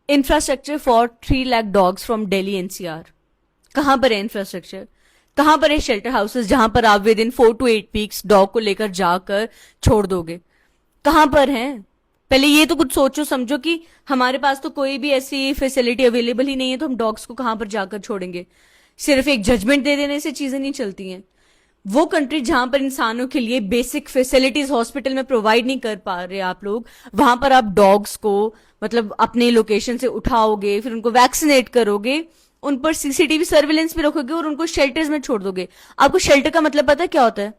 Infrastructure for 3 lakh dogs from Delhi NCR. कहां पर है इंफ्रास्ट्रक्चर? कहां पर है शेल्टर हाउसेस जहां पर आप with in 4 to 8 weeks dog को लेकर जाकर छोड़ दोगे? कहां पर है? पहले ये तो कुछ सोचो समझो कि हमारे पास तो कोई भी ऐसी फैसिलिटी अवेलेबल ही नहीं है, तो हम डॉग्स को कहां पर जाकर छोड़ेंगे? सिर्फ एक जजमेंट दे देने से चीजें नहीं चलती हैं। वो कंट्री जहां पर इंसानों के लिए बेसिक फैसिलिटीज हॉस्पिटल में प्रोवाइड नहीं कर पा रहे आप लोग, वहां पर आप डॉग्स को मतलब अपने लोकेशन से उठाओगे, फिर उनको वैक्सीनेट करोगे, उन पर सीसीटीवी सर्विलेंस भी रखोगे और उनको शेल्टर्स में छोड़ दोगे। आपको शेल्टर का मतलब पता है क्या होता है?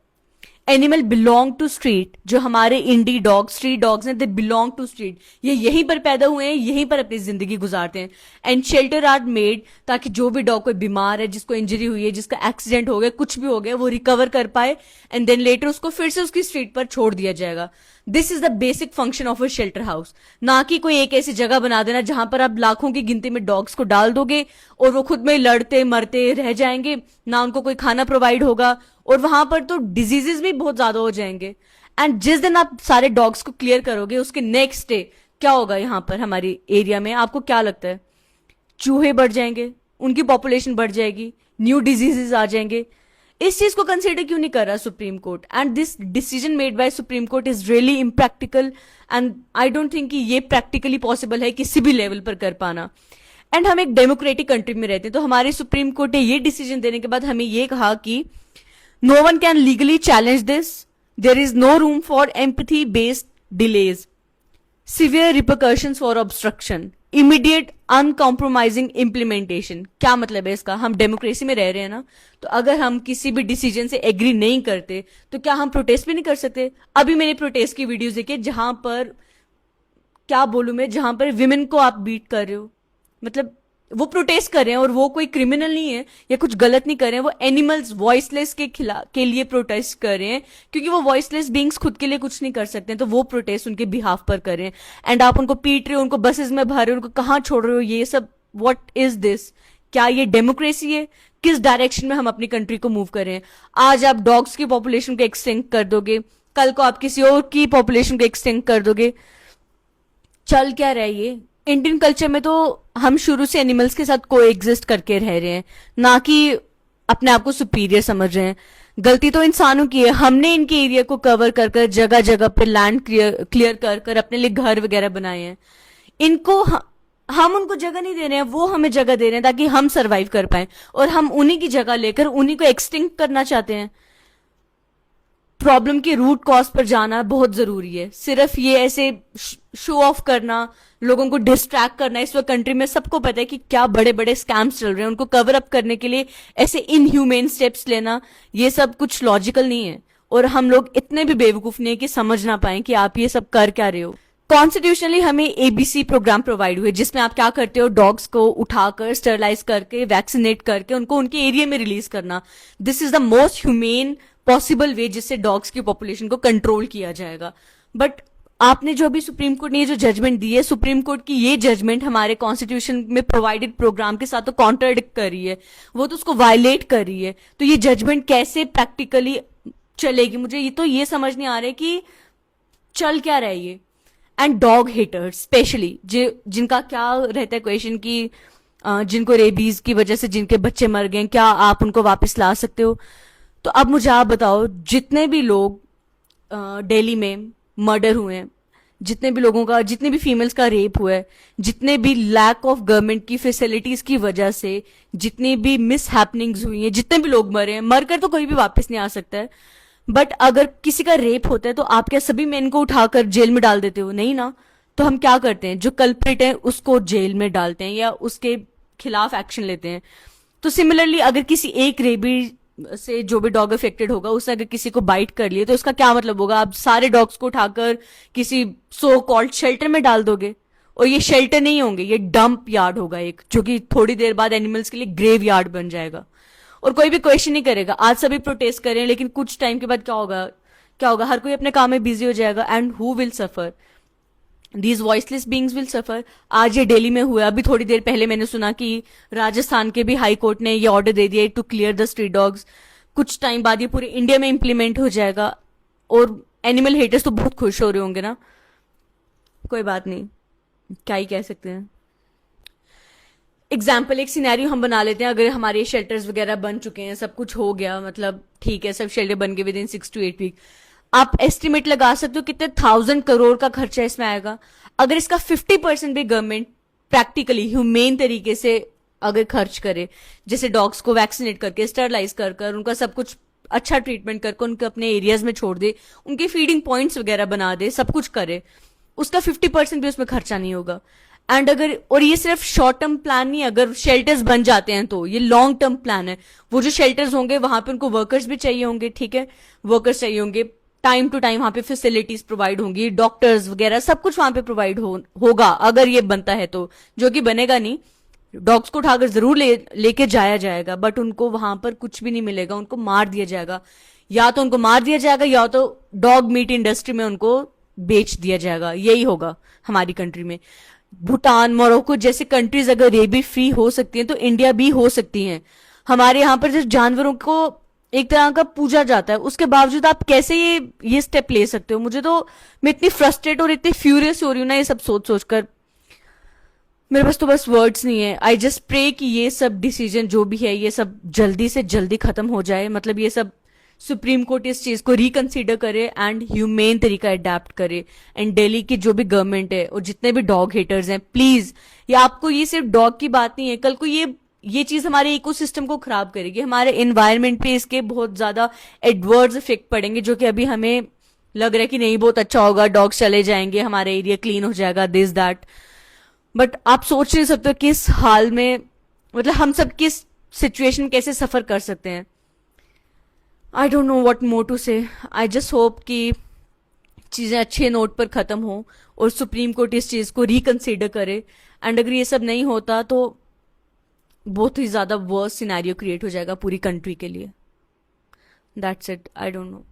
Animal belong to street. जो हमारे इंडी डॉग स्ट्रीट डॉग्स हैं, दे बिलोंग टू स्ट्रीट। ये यहीं पर पैदा हुए हैं, यहीं पर अपनी जिंदगी गुजारते हैं। एंड शेल्टर आर मेड ताकि जो भी डॉग कोई बीमार है, जिसको इंजरी हुई है, जिसका एक्सीडेंट हो गया, कुछ भी हो गया, वो रिकवर कर पाए एंड देन लेटर उसको फिर से उसकी स्ट्रीट पर छोड़ दिया जाएगा। This is the basic function of a shelter house. ना कि कोई एक ऐसी जगह बना देना जहां पर आप लाखों की गिनती में डॉग्स को डाल दोगे और वो खुद में लड़ते मरते रह जाएंगे, ना उनको कोई खाना प्रोवाइड होगा, और वहां पर तो डिजीजेस भी बहुत ज्यादा हो जाएंगे। एंड जिस दिन आप सारे डॉग्स को क्लियर करोगे, उसके नेक्स्ट डे क्या होगा यहाँ पर हमारी एरिया में? आपको क्या लगता है? चूहे बढ़ जाएंगे, उनकी पॉपुलेशन बढ़ जाएगी, न्यू डिजीजेस आ जाएंगे। इस चीज को कंसिडर क्यों नहीं कर रहा supreme court? And this decision made by supreme court is really impractical and I don't think कि ये प्रैक्टिकली पॉसिबल है किसी भी लेवल पर कर पाना। एंड हम एक डेमोक्रेटिक कंट्री में रहते हैं, तो हमारे सुप्रीम कोर्ट ने ये डिसीजन देने के बाद हमें ये कहा कि no one can legally challenge this. There is no room for empathy based delays. Severe repercussions for obstruction. Immediate uncompromising implementation. क्या मतलब है इसका? हम डेमोक्रेसी में रह रहे हैं ना, तो अगर हम किसी भी डिसीजन से एग्री नहीं करते तो क्या हम प्रोटेस्ट भी नहीं कर सकते? अभी मैंने प्रोटेस्ट की वीडियोस देखी जहां पर, क्या बोलूं मैं, जहां पर विमेन को आप बीट कर रहे हो, मतलब वो प्रोटेस्ट कर रहे हैं और वो कोई क्रिमिनल नहीं है या कुछ गलत नहीं कर रहे हैं, वो एनिमल्स वॉइसलेस के खिलाफ के लिए प्रोटेस्ट कर रहे हैं, क्योंकि वो वॉइसलेस बींग्स खुद के लिए कुछ नहीं कर सकते हैं, तो वो प्रोटेस्ट उनके बिहाफ पर कर रहे हैं। एंड आप उनको पीट रहे हो, उनको बसेस में भर रहे हो, उनको कहाँ छोड़ रहे हो? ये सब व्हाट इज दिस? क्या ये डेमोक्रेसी है? किस डायरेक्शन में हम अपनी कंट्री को मूव कर रहे हैं? आज आप डॉग्स की पॉपुलेशन को एक्सटिंक्ट कर दोगे, कल को आप किसी और की पॉपुलेशन को एक्सटिंक्ट कर दोगे। चल क्या रहा है ये? इंडियन कल्चर में तो हम शुरू से एनिमल्स के साथ को एग्जिस्ट करके रह रहे हैं, ना कि अपने आप को सुपीरियर समझ रहे हैं। गलती तो इंसानों की है। हमने इनके एरिया को कवर कर कर जगह जगह पे लैंड क्लियर कर कर अपने लिए घर वगैरह बनाए हैं। इनको हम उनको जगह नहीं दे रहे हैं, वो हमें जगह दे रहे हैं ताकि हम सरवाइव कर पाए, और हम उन्हीं की जगह लेकर उन्हीं को एक्सटिंक्ट करना चाहते हैं। प्रॉब्लम के रूट कॉज पर जाना बहुत जरूरी है। सिर्फ ये ऐसे शो ऑफ करना, लोगों को डिस्ट्रैक्ट करना, इस वक्त कंट्री में सबको पता है कि क्या बड़े बड़े स्कैम्स चल रहे हैं, उनको कवर अप करने के लिए ऐसे इनह्यूमेन स्टेप्स लेना, ये सब कुछ लॉजिकल नहीं है। और हम लोग इतने भी बेवकूफ नहीं है कि समझ ना पाए कि आप ये सब कर क्या रहे हो। कॉन्स्टिट्यूशनली हमें एबीसी प्रोग्राम प्रोवाइड हुए, जिसमें आप क्या करते हो, डॉग्स को उठाकर स्टरलाइज करके वैक्सीनेट करके उनको उनके एरिया में रिलीज करना। This is the most humane possible way जिससे डॉग्स की पॉपुलेशन को कंट्रोल किया जाएगा। बट आपने जो अभी सुप्रीम कोर्ट ने जो जजमेंट दी है, सुप्रीम कोर्ट की ये जजमेंट हमारे कॉन्स्टिट्यूशन में प्रोवाइडेड प्रोग्राम के साथ तो कॉन्ट्राडिक्ट कर रही है, वो तो उसको वायलेट कर रही है। तो ये जजमेंट कैसे प्रैक्टिकली चलेगी? मुझे ये तो ये समझ नहीं आ रहा है कि चल क्या रहा है ये। एंड डॉग हेटर्स स्पेशली, जिनका क्या रहता है क्वेश्चन कि जिनको रेबीज की वजह से जिनके बच्चे मर गए, क्या आप उनको वापस ला सकते हो? तो अब मुझे आप बताओ, जितने भी लोग दिल्ली में मर्डर हुए हैं, जितने भी लोगों का, जितने भी फीमेल्स का रेप हुआ है, जितने भी लैक ऑफ गवर्नमेंट की फैसिलिटीज की वजह से जितनी भी मिस हैपनिंग्स हुई हैं, जितने भी लोग मरे हैं, मरकर तो कोई भी वापस नहीं आ सकता है। बट अगर किसी का रेप होता है तो आप क्या सभी मेन को उठाकर जेल में डाल देते हो? नहीं ना। तो हम क्या करते हैं, जो कल्प्रिट है उसको जेल में डालते हैं या उसके खिलाफ एक्शन लेते हैं। तो सिमिलरली अगर किसी एक रेबी से जो भी डॉग अफेक्टेड होगा, उसने अगर किसी को बाइट कर लिया तो उसका क्या मतलब होगा? आप सारे डॉग्स को उठाकर किसी सो कॉल्ड शेल्टर में डाल दोगे, और ये शेल्टर नहीं होंगे, ये डंप यार्ड होगा एक, जो कि थोड़ी देर बाद एनिमल्स के लिए ग्रेव यार्ड बन जाएगा और कोई भी क्वेश्चन नहीं करेगा। आज सभी प्रोटेस्ट करें, लेकिन कुछ टाइम के बाद क्या होगा? क्या होगा? हर कोई अपने काम में बिजी हो जाएगा। And who will suffer? These voiceless beings will suffer. आज ये दिल्ली में हुआ, अभी थोड़ी देर पहले मैंने सुना कि राजस्थान के भी हाई कोर्ट ने ये ऑर्डर दे दिया to clear the street dogs. कुछ टाइम बाद ये पूरे इंडिया में इंप्लीमेंट हो जाएगा और एनिमल हेटर्स तो बहुत खुश हो रहे होंगे ना। कोई बात नहीं, क्या ही कह सकते हैं। एग्जाम्पल एक सिनेरियो हम बना लेते हैं, अगर हमारे शेल्टर्स वगैरह बन चुके हैं, सब कुछ हो गया, मतलब ठीक है, सब शेल्टर बन गए विद इन 6 to 8 वीक, आप एस्टिमेट लगा सकते हो कितने 1,000 करोड़ का खर्चा इसमें आएगा। अगर इसका 50% भी गवर्नमेंट प्रैक्टिकली ह्यूमेन तरीके से अगर खर्च करे, जैसे डॉग्स को वैक्सीनेट करके, स्टरलाइज कर कर, उनका सब कुछ अच्छा ट्रीटमेंट करके उनके अपने एरियाज में छोड़ दे, उनके फीडिंग पॉइंट्स वगैरह बना दे, सब कुछ करे, उसका 50% भी उसमें खर्चा नहीं होगा। एंड अगर, और ये सिर्फ शॉर्ट टर्म प्लान नहीं, अगर शेल्टर्स बन जाते हैं तो ये लॉन्ग टर्म प्लान है। वो जो शेल्टर्स होंगे वहां पे उनको वर्कर्स भी चाहिए होंगे, ठीक है, वर्कर्स चाहिए होंगे, टाइम टू टाइम वहां पे फैसिलिटीज प्रोवाइड होंगी, डॉक्टर्स वगैरह सब कुछ वहां पे प्रोवाइड होगा, अगर ये बनता है तो, जो कि बनेगा नहीं। डॉग्स को उठाकर जरूर लेके जाया जाएगा, बट उनको वहां पर कुछ भी नहीं मिलेगा, उनको मार दिया जाएगा, या तो उनको मार दिया जाएगा या तो डॉग मीट इंडस्ट्री में उनको बेच दिया जाएगा। यही होगा हमारी कंट्री में। भूटान, मोरक्को जैसे कंट्रीज अगर रेबी फ्री हो सकती हैं तो इंडिया भी हो सकती हैं। हमारे यहाँ पर जिस जानवरों को एक तरह का पूजा जाता है, उसके बावजूद आप कैसे ये स्टेप ले सकते हो? मुझे तो, मैं इतनी फ्रस्ट्रेट और इतनी फ्यूरियस हो रही हूँ ना ये सब सोच सोच कर, मेरे पास तो बस वर्ड्स नहीं है। आई जस्ट प्रे कि ये सब डिसीजन जो भी है ये सब जल्दी से जल्दी खत्म हो जाए, मतलब ये सब सुप्रीम कोर्ट इस चीज को रिकंसीडर करे एंड ह्यूमेन तरीका अडेप्ट करे। एंड दिल्ली की जो भी गवर्नमेंट है और जितने भी डॉग हेटर्स हैं, प्लीज, ये आपको, ये सिर्फ डॉग की बात नहीं है, कल को ये चीज हमारे इकोसिस्टम को खराब करेगी, हमारे एनवायरमेंट पे इसके बहुत ज्यादा एडवर्स इफेक्ट पड़ेंगे, जो कि अभी हमें लग रहा है कि नहीं बहुत अच्छा होगा, डॉग्स चले जाएंगे, हमारा एरिया क्लीन हो जाएगा, दिस दैट। बट आप सोच नहीं सकते किस हाल में, मतलब हम सब किस सिचुएशन कैसे सफर कर सकते हैं। I don't know what more to say. I just hope कि चीजें अच्छे नोट पर खत्म हो और सुप्रीम कोर्ट इस चीज को रिकंसीडर करे। एंड अगर ये सब नहीं होता तो बहुत ही ज्यादा वर्स्ट सिनेरियो क्रिएट हो जाएगा पूरी कंट्री के लिए। That's it, I don't no.